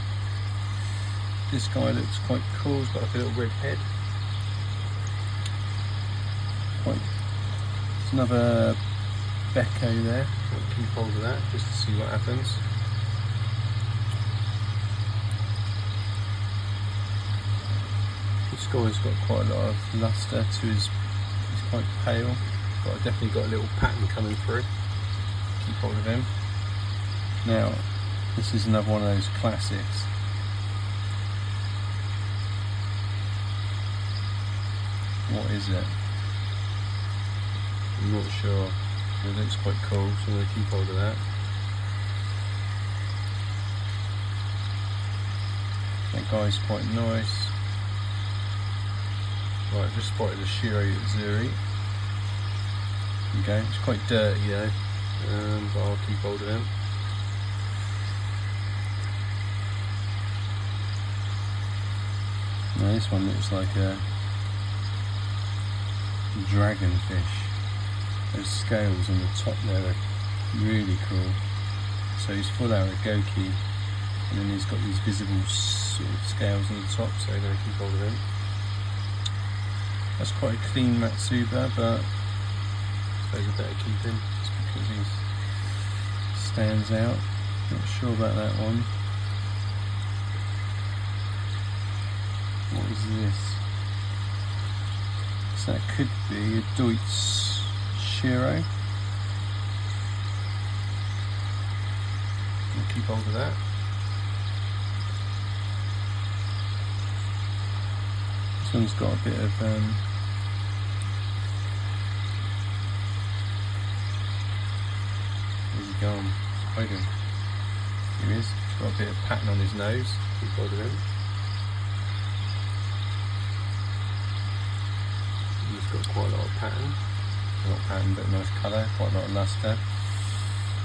this guy looks quite cool. He's got like a little red head. There's another Becco there. I'll keep hold of that just to see what happens. This guy's got quite a lot of lustre to his. He's quite pale, but I've definitely got a little pattern coming through. Keep hold of him. Now, this is another one of those classics. What is it? I'm not sure. It looks quite cool, so I'm going to keep hold of that. That guy's quite nice. Right, I've just spotted a Shiro Zuri. There you go. It's quite dirty though, but I'll keep hold of him. Now this one looks like a dragonfish. Those scales on the top there are really cool. So he's full Aragoki, and then he's got these visible sort of scales on the top, so I'm going to keep hold of him. That's quite a clean Matsuba, but I suppose I better keep him just because he stands out. Not sure about that one. What is this? So that could be a Deutz Shiro. I'll keep hold of that. This one's got a bit of where's he gone? Hiding. Here he is. He's got a bit of pattern on his nose. Keep hold of him. He's got quite a lot of pattern. Not pattern, but nice colour. Quite a lot of lustre.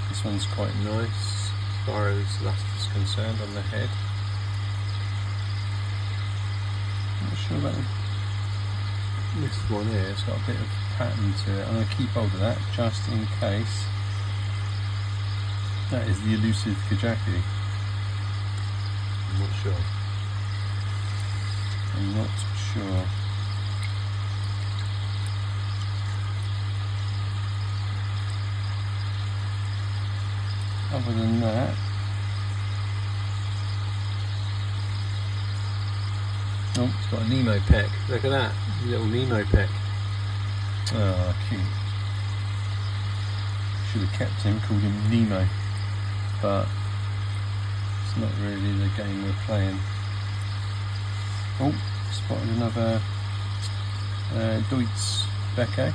This one's quite nice as far as lustre is concerned on the head. Not sure about this one here. It's got a bit of pattern to it. I'm going to keep hold of that just in case. That is the elusive Kajaki. I'm not sure. I'm not sure. Other than that, oh, it's got a Nemo peck. Look at that, little Nemo peck. Oh, cute. Should have kept him, called him Nemo, but it's not really the game we're playing. Oh, spotted another Deutz Becco.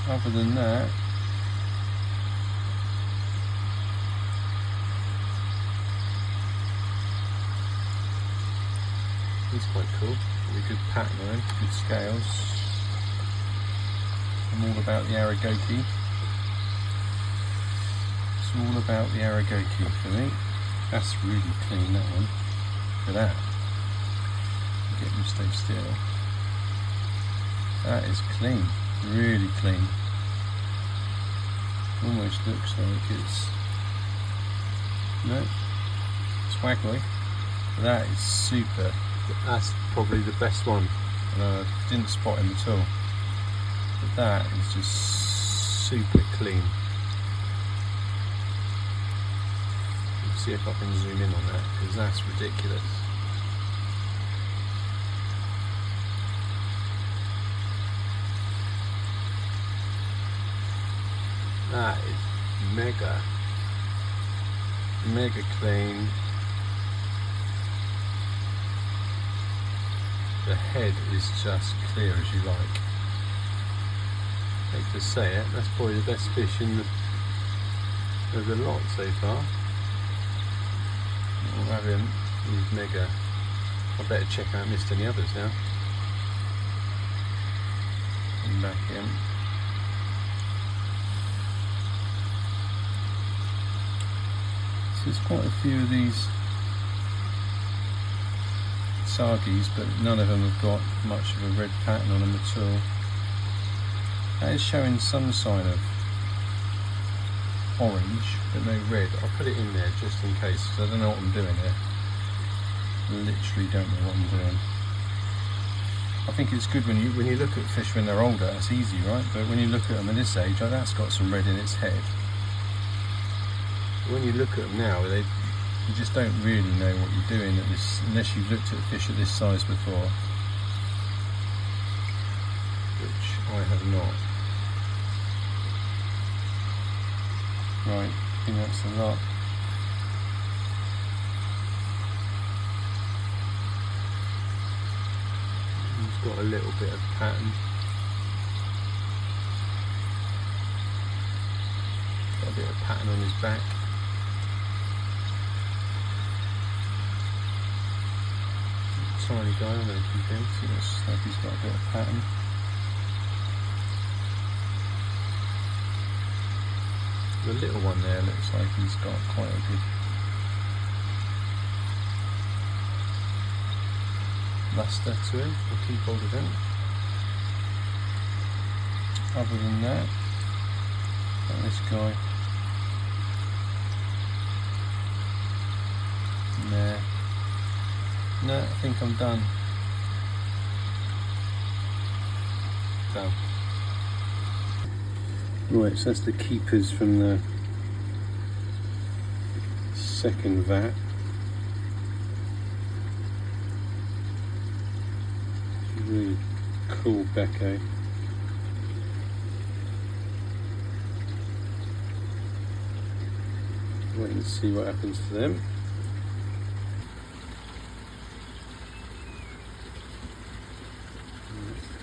Other than that, he's quite cool. Really good pattern on him, good scales. I'm all about the Aragoki. It's all about the Aragoki for me. That's really clean, that one. Look at that. Get him stay still. That is clean. Really clean. Almost looks like it's no swaggly. That is super. That's probably the best one. And I didn't spot him at all. But that is just super clean. Let's see if I can zoom in on that because that's ridiculous. That is mega clean. The head is just clear as you like. I hate to say it, that's probably the best fish in the lot so far. We'll have him, he's mega. I better check out, I missed any others now. Come back in. There's quite a few of these Sagis, but none of them have got much of a red pattern on them at all. That is showing some sign of orange, but no red. I'll put it in there just in case, because I don't know what I'm doing here. literally don't know what I'm doing. I think it's good when you look at fish when they're older, it's easy, right? But when you look at them at this age, like that's got some red in its head. When you look at them now, you just don't really know what you're doing unless you've looked at fish at this size before, which I have not. Right, I think that's a lot. He's got a little bit of pattern. Got a bit of pattern on his back. Tiny guy, I'm going to keep him. See, looks like he's got a bit of pattern. The little one there looks like he's got quite a good luster to him. We'll keep hold of him. Other than that, got this guy. Nah. No, I think I'm done. Done. Right, so that's the keepers from the second vat. Really cool Becco. Wait and see what happens to them.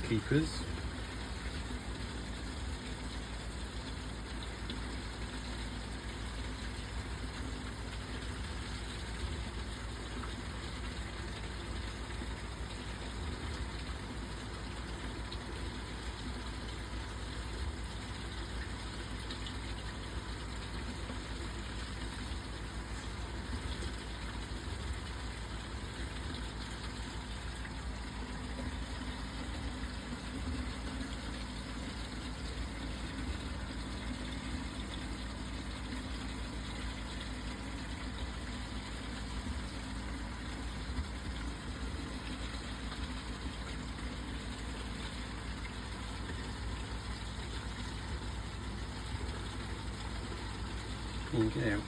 Keepers. Get out.